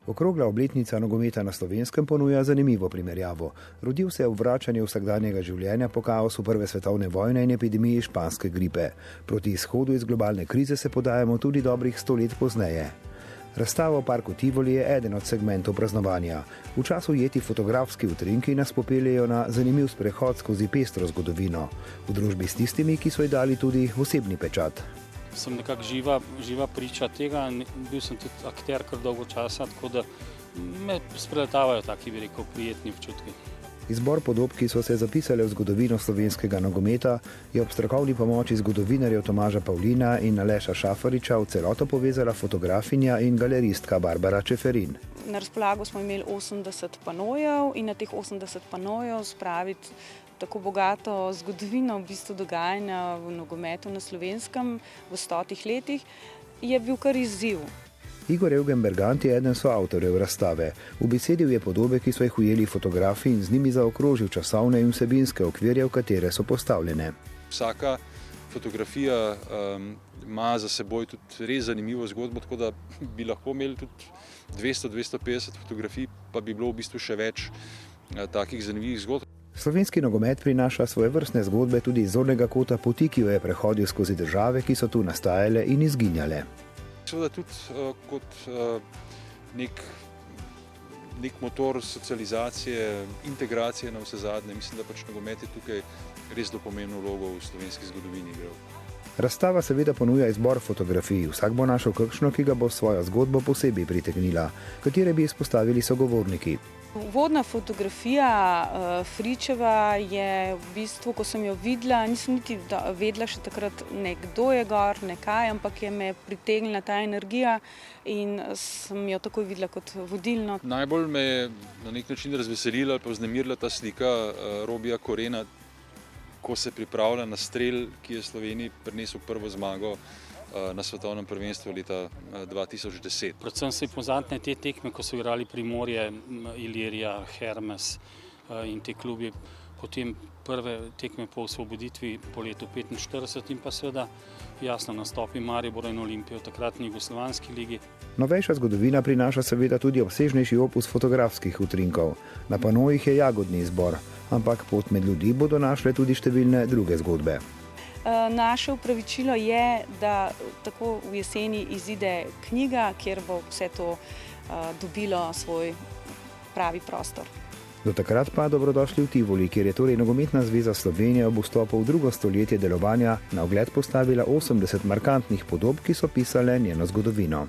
Okrogla obletnica nogometa na Slovenskem ponuja zanimivo primerjavo. Rodil se je v vračanju vsakdanjega življenja po kaosu prve svetovne vojne in epidemiji španske gripe. Proti izhodu iz globalne krize se podajamo tudi dobrih 100 let pozneje. Razstava v parku Tivoli je eden od segmentov praznovanja. V času ujeti fotografski utrinki nas popeljejo na zanimiv sprehod skozi pestro zgodovino, v družbi s tistimi, ki so ji dali tudi osebni pečat. Sem nekako živa priča tega, bil sem tudi akter kar dolgo časa, tako da me spreletavajo taki, bi rekel, prijetni občutki. Izbor podob, ki so se zapisale v zgodovino slovenskega nogometa, je ob strokovni pomoči zgodovinarjev Tomaža Pavlina in Aleša Šafariča v celoto povezala fotografinja in galeristka Barbara Čeferin. Na razpolago smo imeli 80 panojev in na teh 80 panojev spraviti tako bogato zgodovino v bistvu dogajanja v nogometu na Slovenskem v 100 letih je bil kar izziv. Igor Eugen-Bergant je eden soavtorjev razstave. Ubesedil je podobe, ki so jih ujeli fotografi in z njimi zaokrožil časovne in vsebinske okvirje, v katere so postavljene. Vsaka fotografija ima za seboj tudi res zanimivo zgodbo, tako da bi lahko imeli tudi 200-250 fotografij, pa bi bilo v bistvu še več takih zanimivih zgodb. Slovenski nogomet prinaša svoje vrstne zgodbe tudi iz zornega kota poti, ki jo je prehodil skozi države, ki so tu nastajale in izginjale. Seveda tudi kot nek motor socializacije, integracije na vse zadnje. Mislim, da pač nogomet je tukaj res pomembno vlogo v slovenski zgodovini igral. Razstava seveda ponuja izbor fotografij. Vsak bo našel kakšno, ki ga bo svojo zgodbo posebej pritegnila, katere bi izpostavili sogovorniki. Uvodna fotografija Fričeva je v bistvu, ko sem jo videla, nisem niti vedela še takrat, kdo je gor, kaj, ampak je me pritegnila ta energija in sem jo takoj videla kot vodilno. Najbolj me je na nek način razveselila ali pa vznemirila ta slika Robija Korena, ko se pripravlja na strel, ki je Sloveniji prinesel prvo zmago na svetovnem prvenstvu leta 2010. Predvsem se pozadnje te tekme, ko so igrali Primorje, Ilirija, Hermes in te klubi, potem prve tekme po osvoboditvi po letu 1945 in pa seveda jasno nastopi Maribora in Olimpije v takratni jugoslovanski ligi. Novejša zgodovina prinaša seveda tudi obsežnejši opus fotografskih utrinkov. Na panojih je jagodni izbor, ampak pot med ljudi bodo našle tudi številne druge zgodbe. Naše upravičilo je, da tako v jeseni izide knjiga, kjer bo vse to dobilo svoj pravi prostor. Do takrat pa dobrodošli v Tivoli, kjer je torej Nogometna zveza Slovenije ob vstopu v drugo stoletje delovanja na ogled postavila 80 markantnih podob, ki so pisale njeno zgodovino.